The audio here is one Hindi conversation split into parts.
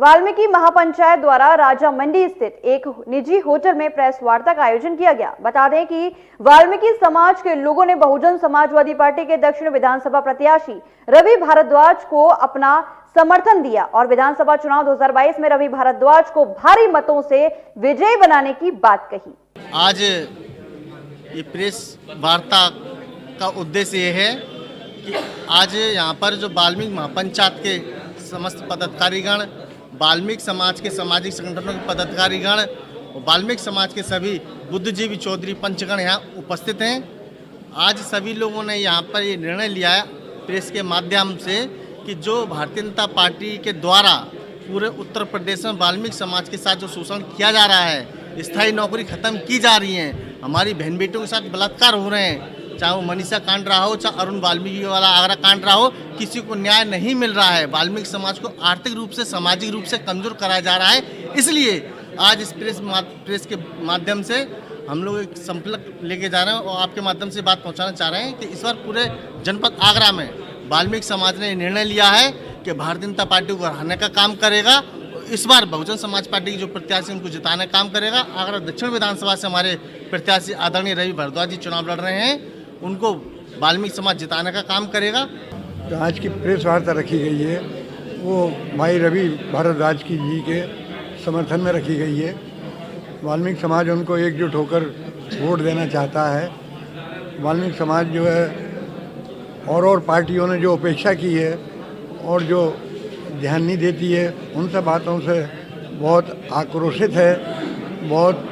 वाल्मीकि महापंचायत द्वारा राजा मंडी स्थित एक निजी होटल में प्रेस वार्ता का आयोजन किया गया। बता दें कि वाल्मीकि समाज के लोगों ने बहुजन समाजवादी पार्टी के दक्षिण विधानसभा प्रत्याशी रवि भारद्वाज को अपना समर्थन दिया और विधानसभा चुनाव 2022 में रवि भारद्वाज को भारी मतों से विजयी बनाने की बात कही। आज ये प्रेस वार्ता का उद्देश्य ये है कि आज यहाँ पर जो वाल्मीकि महापंचायत के समस्त पदाधिकारीगण, वाल्मीकि समाज के सामाजिक संगठनों के पदाधिकारीगण और वाल्मीकि समाज के सभी बुद्धिजीवी चौधरी पंचगण यहाँ उपस्थित हैं। आज सभी लोगों ने यहाँ पर ये निर्णय लिया है प्रेस के माध्यम से कि जो भारतीय जनता पार्टी के द्वारा पूरे उत्तर प्रदेश में वाल्मीकि समाज के साथ जो शोषण किया जा रहा है, स्थायी नौकरी खत्म की जा रही है, हमारी बहन बेटियों के साथ बलात्कार हो रहे हैं, चाहे वो मनीषा कांड रहा हो, चाहे अरुण वाल्मीकि वाला आगरा कांड रहा हो, किसी को न्याय नहीं मिल रहा है। वाल्मीकि समाज को आर्थिक रूप से, सामाजिक रूप से कमजोर कराया जा रहा है। इसलिए आज इस प्रेस के माध्यम से हम लोग एक संपर्क लेके जा रहे हैं और आपके माध्यम से बात पहुंचाना चाह रहे हैं कि इस बार पूरे जनपद आगरा में वाल्मीकि समाज ने निर्णय लिया है कि भारतीय जनता पार्टी को हराने का काम करेगा। इस बार बहुजन समाज पार्टी की जो प्रत्याशी उनको जिताने का काम करेगा। आगरा दक्षिण विधानसभा से हमारे प्रत्याशी आदरणीय रवि भारद्वाज जी चुनाव लड़ रहे हैं, उनको वाल्मीकि समाज जिताने का काम करेगा। तो आज की प्रेस वार्ता रखी गई है वो भाई रवि भारद्वाज की जी के समर्थन में रखी गई है। वाल्मीकि समाज उनको एकजुट होकर वोट देना चाहता है। वाल्मीकि समाज जो है और पार्टियों ने जो उपेक्षा की है और जो ध्यान नहीं देती है, उन सब बातों से बहुत आक्रोशित है, बहुत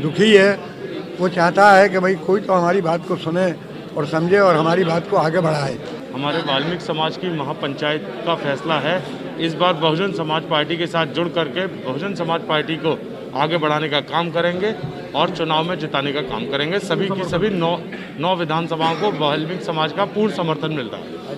दुखी है। वो चाहता है कि भाई कोई तो हमारी बात को सुने और समझे और हमारी बात को आगे बढ़ाए। हमारे वाल्मीकि समाज की महापंचायत का फैसला है इस बार बहुजन समाज पार्टी के साथ जुड़ करके बहुजन समाज पार्टी को आगे बढ़ाने का काम करेंगे और चुनाव में जिताने का काम करेंगे। सभी की सभी 9 विधानसभाओं को वाल्मीकि समाज का पूर्ण समर्थन मिल रहा है।